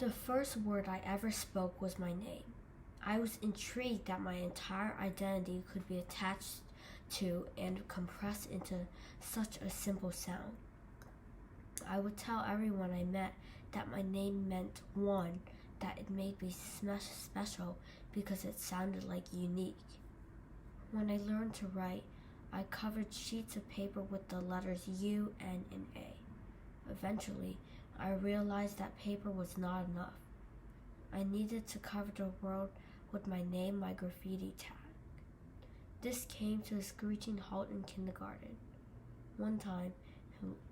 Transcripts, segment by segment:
The first word I ever spoke was my name. I was intrigued that my entire identity could be attached to and compressed into such a simple sound. I would tell everyone I met that my name meant one, that it made me special because it sounded like unique. When I learned to write, I covered sheets of paper with the letters U, N, and A. Eventually, I realized that paper was not enough. I needed to cover the world with my name, my graffiti tag. This came to a screeching halt in kindergarten. One time,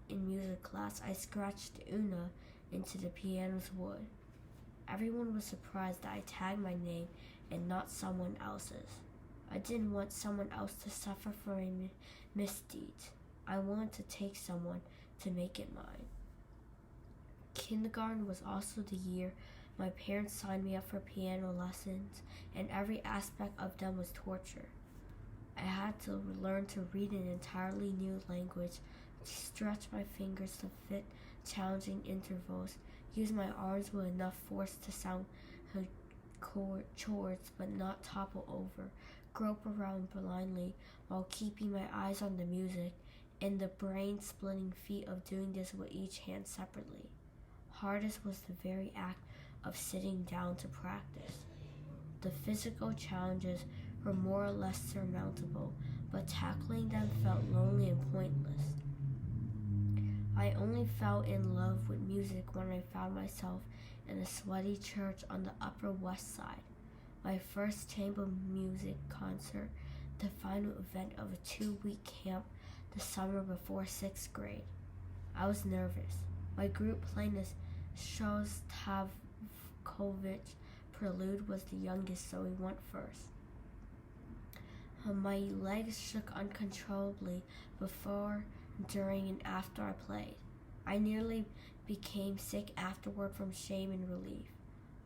in music class, I scratched Una into the piano's wood. Everyone was surprised that I tagged my name and not someone else's. I didn't want someone else to suffer for a misdeed. I wanted to take someone to make it mine. Kindergarten was also the year my parents signed me up for piano lessons, and every aspect of them was torture. I had to learn to read an entirely new language, stretch my fingers to fit challenging intervals, use my arms with enough force to sound chords but not topple over, grope around blindly while keeping my eyes on the music, and the brain-splitting feat of doing this with each hand separately. Hardest was the very act of sitting down to practice. The physical challenges were more or less surmountable, but tackling them felt lonely and pointless. I only fell in love with music when I found myself in a sweaty church on the Upper West Side. My first chamber music concert, the final event of a 2-week camp the summer before 6th grade. I was nervous. My group playing the Shostakovich Prelude was the youngest, so we went first. My legs shook uncontrollably before, during, and after I played. I nearly became sick afterward from shame and relief.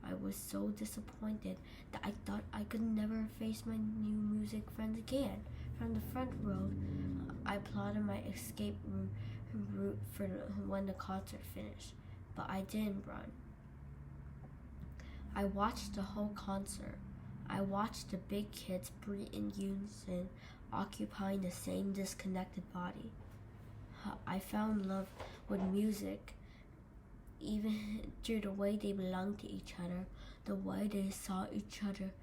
I was so disappointed that I thought I could never face my new music friends again. From the front row, I plotted my escape route for when the concert finished, but I didn't run. I watched the whole concert. I watched the big kids breathe in unison, occupying the same disconnected body. I fell in love with music, even through the way they belonged to each other, the way they saw each other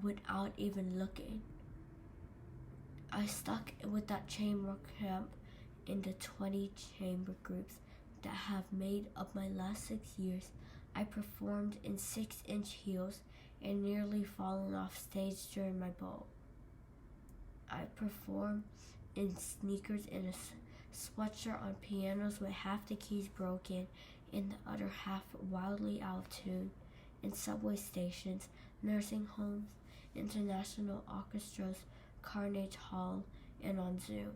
without even looking. I stuck with that chamber camp in the 20 chamber groups that have made up my last 6 years. I performed in 6-inch heels and nearly fallen off stage during my bowl. I performed in sneakers and a sweatshirt on pianos with half the keys broken and the other half wildly out of tune, in subway stations, nursing homes, international orchestras, Carnegie Hall, and on Zoom.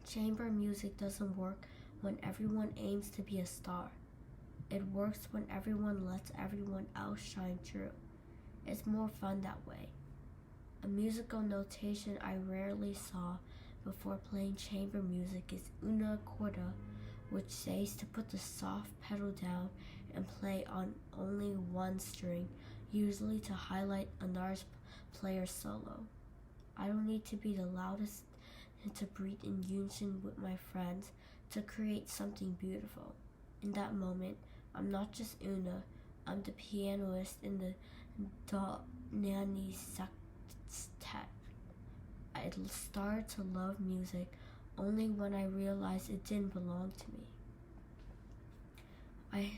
Chamber music doesn't work when everyone aims to be a star. It works when everyone lets everyone else shine through. It's more fun that way. A musical notation I rarely saw before playing chamber music is una corda, which says to put the soft pedal down and play on only one string, usually to highlight another player's solo. I don't need to be the loudest to breathe in unison with my friends to create something beautiful. In that moment, I'm not just Una, I'm the pianist in the Do Nanny Sextet. I started to love music only when I realized it didn't belong to me. I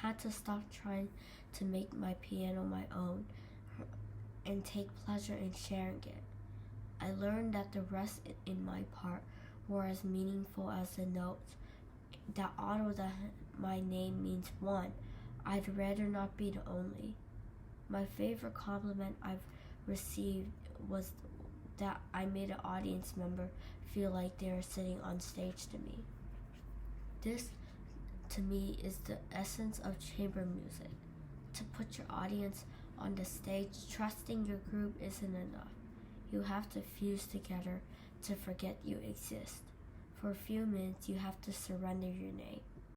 had to stop trying to make my piano my own and take pleasure in sharing it. I learned that the rest in my part were as meaningful as the notes. That although that my name means one, I'd rather not be the only. My favorite compliment I've received was that I made an audience member feel like they were sitting on stage to me. This, to me, is the essence of chamber music. To put your audience on the stage, trusting your group isn't enough. You have to fuse together to forget you exist. For a few minutes, you have to surrender your name.